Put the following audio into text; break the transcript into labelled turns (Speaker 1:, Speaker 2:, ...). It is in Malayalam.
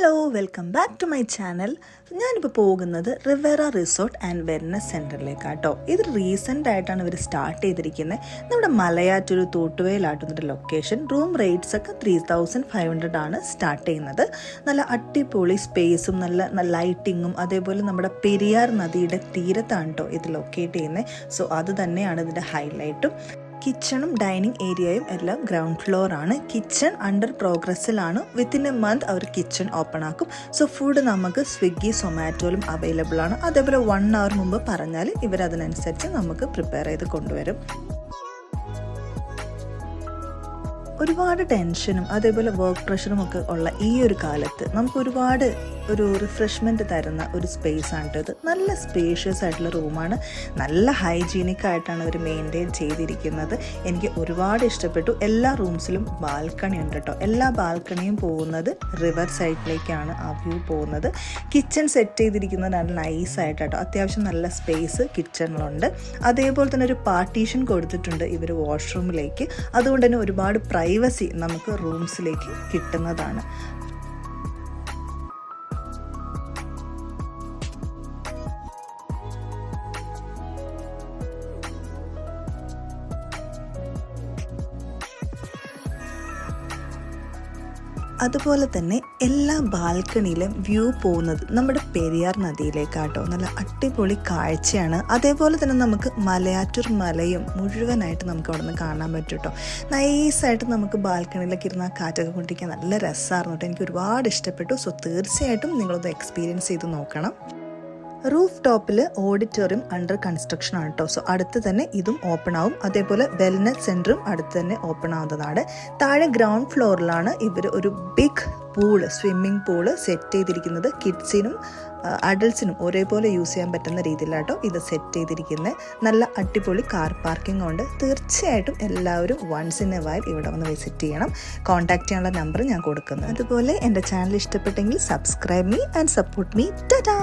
Speaker 1: Hello welcome back to my channel. ഞാനിപ്പോൾ പോകുന്നത് റിവേറ റിസോർട്ട് ആൻഡ് വെൽനസ് സെൻറ്ററിലേക്കാട്ടോ. ഇത് റീസെൻ്റ് ആയിട്ടാണ് ഇവർ സ്റ്റാർട്ട് ചെയ്തിരിക്കുന്നത്. നമ്മുടെ മലയാറ്റൂർ തോട്ടുവയിലാട്ടുന്നൊരു ലൊക്കേഷൻ. റൂം റേറ്റ്സ് ഒക്കെ 3500 ആണ് സ്റ്റാർട്ട് ചെയ്യുന്നത്. നല്ല അടിപൊളി സ്പേസും നല്ല ലൈറ്റിങ്ങും അതേപോലെ നമ്മുടെ പെരിയാർ നദിയുടെ തീരത്താണ് കേട്ടോ ഇത് ലൊക്കേറ്റ് ചെയ്യുന്നത്. സോ അത് തന്നെയാണ് ഇതിൻ്റെ ഹൈലൈറ്റും. കിച്ചണും ഡൈനിങ് ഏരിയയും എല്ലാം ഗ്രൗണ്ട് ഫ്ലോർ ആണ്. കിച്ചൺ അണ്ടർ പ്രോഗ്രസ്സിലാണ്. വിത്തിൻ എ മന്ത് അവർ കിച്ചൺ ഓപ്പൺ ആക്കും. സോ ഫുഡ് നമുക്ക് സ്വിഗ്ഗി സൊമാറ്റോയിലും അവൈലബിൾ ആണ്. അതേപോലെ 1 hour മുമ്പ് പറഞ്ഞാൽ ഇവരതിനനുസരിച്ച് നമുക്ക് പ്രിപ്പയർ ചെയ്ത് കൊണ്ടുവരും. ഒരുപാട് ടെൻഷനും അതേപോലെ വർക്ക് പ്രഷറും ഒക്കെ ഉള്ള ഈ ഒരു കാലത്ത് നമുക്ക് ഒരുപാട് ഒരു റിഫ്രഷ്മെൻറ്റ് തരുന്ന ഒരു സ്പേസ് ആണ് ഇത്. നല്ല സ്പേഷ്യസ് ആയിട്ടുള്ള റൂമാണ്. നല്ല ഹൈജീനിക് ആയിട്ടാണ് അവർ മെയിൻറ്റെയിൻ ചെയ്തിരിക്കുന്നത്. എനിക്ക് ഒരുപാട് ഇഷ്ടപ്പെട്ടു. എല്ലാ റൂംസിലും ബാൽക്കണി ഉണ്ട് കേട്ടോ. എല്ലാ ബാൽക്കണിയും പോകുന്നത് റിവർ സൈഡിലേക്കാണ് ആ വ്യൂ പോകുന്നത്. കിച്ചൺ സെറ്റ് ചെയ്തിരിക്കുന്നത് നല്ല നൈസായിട്ട് കേട്ടോ. അത്യാവശ്യം നല്ല സ്പേസ് കിച്ചണിലുണ്ട്. അതേപോലെ തന്നെ ഒരു പാർട്ടീഷൻ കൊടുത്തിട്ടുണ്ട് ഇവർ വാഷ്റൂമിലേക്ക്. അതുകൊണ്ട് തന്നെ ഒരുപാട് പ്രൈവസി നമുക്ക് റൂംസിലേക്ക് കിട്ടുന്നതാണ്. അതുപോലെ തന്നെ എല്ലാ ബാൽക്കണിയിലും വ്യൂ പോകുന്നത് നമ്മുടെ പെരിയാർ നദിയിലേക്കാട്ടോ. നല്ല അടിപൊളി കാഴ്ചയാണ്. അതേപോലെ തന്നെ നമുക്ക് മലയാറ്റൂർ മലയും മുഴുവനായിട്ട് നമുക്ക് അവിടെ നിന്ന് കാണാൻ പറ്റും കേട്ടോ. നൈസായിട്ട് നമുക്ക് ബാൽക്കണിയിലേക്ക് ഇരുന്ന് ആ കാറ്റൊക്കെ കൊണ്ടിരിക്കാൻ നല്ല രസമായിരുന്നു കേട്ടോ. എനിക്ക് ഒരുപാട് ഇഷ്ടപ്പെട്ടു. സോ തീർച്ചയായിട്ടും നിങ്ങളൊന്ന് എക്സ്പീരിയൻസ് ചെയ്ത് നോക്കണം. റൂഫ് ടോപ്പിൽ ഓഡിറ്റോറിയം അണ്ടർ കൺസ്ട്രക്ഷൻ ആണ് കേട്ടോ. സോ അടുത്ത് തന്നെ ഇതും ഓപ്പൺ ആവും. അതേപോലെ വെൽനസ് സെൻറ്ററും അടുത്ത് തന്നെ ഓപ്പൺ ആവുന്നതാണ്. താഴെ ഗ്രൗണ്ട് ഫ്ലോറിലാണ് ഇവർ ഒരു big pool, swimming pool set ചെയ്തിരിക്കുന്നത്. കിഡ്സിനും അഡൾട്ട്സിനും ഒരേപോലെ യൂസ് ചെയ്യാൻ പറ്റുന്ന രീതിയിലാട്ടോ ഇത് സെറ്റ് ചെയ്തിരിക്കുന്നത്. നല്ല അടിപൊളി കാർ പാർക്കിംഗ് ഉണ്ട്. തീർച്ചയായിട്ടും എല്ലാവരും വൺസ് ഇൻ എ വൈൽ ഇവിടെ വന്ന് വിസിറ്റ് ചെയ്യണം. കോൺടാക്ട് ചെയ്യാനുള്ള നമ്പർ ഞാൻ കൊടുക്കുന്നത്. അതുപോലെ എൻ്റെ ചാനൽ ഇഷ്ടപ്പെട്ടെങ്കിൽ subscribe me and support me. Tata.